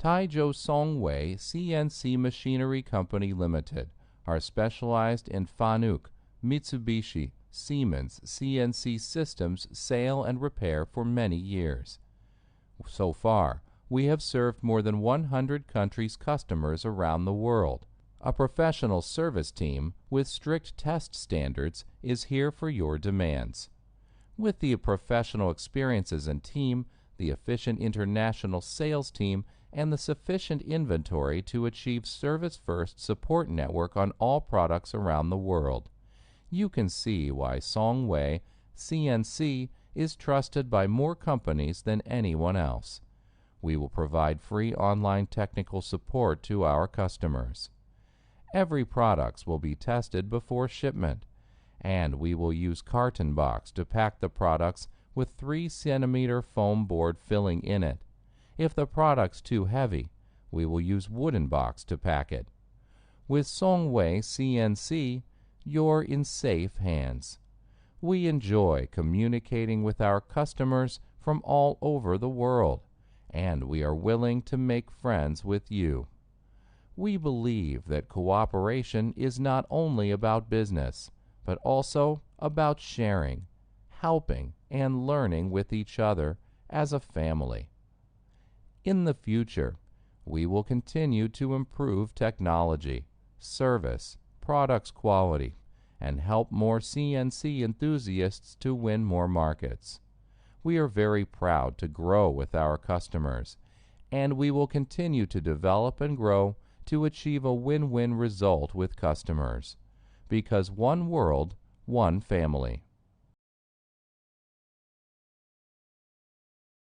Taizhou Songwei CNC Machinery Company Limited are specialized in Fanuc, Mitsubishi, Siemens CNC systems sale and repair for many years. So far, we have served more than 100 countries' customers around the world. A professional service team with strict test standards is here for your demands. With the professional experiences and team, the efficient international sales team, and the sufficient inventory to achieve service-first support network on all products around the world, you can see why Songwei CNC is trusted by more companies than anyone else. We will provide free online technical support to our customers. Every product will be tested before shipment, and we will use carton box to pack the products with 3 cm foam board filling in it. If the product's too heavy, we will use wooden box to pack it. With Songwei CNC, you're in safe hands. We enjoy communicating with our customers from all over the world, and we are willing to make friends with you. We believe that cooperation is not only about business, but also about sharing, helping, and learning with each other as a family. In the future, we will continue to improve technology, service, products quality, and help more CNC enthusiasts to win more markets. We are very proud to grow with our customers, and we will continue to develop and grow to achieve a win-win result with customers, because one world, one family.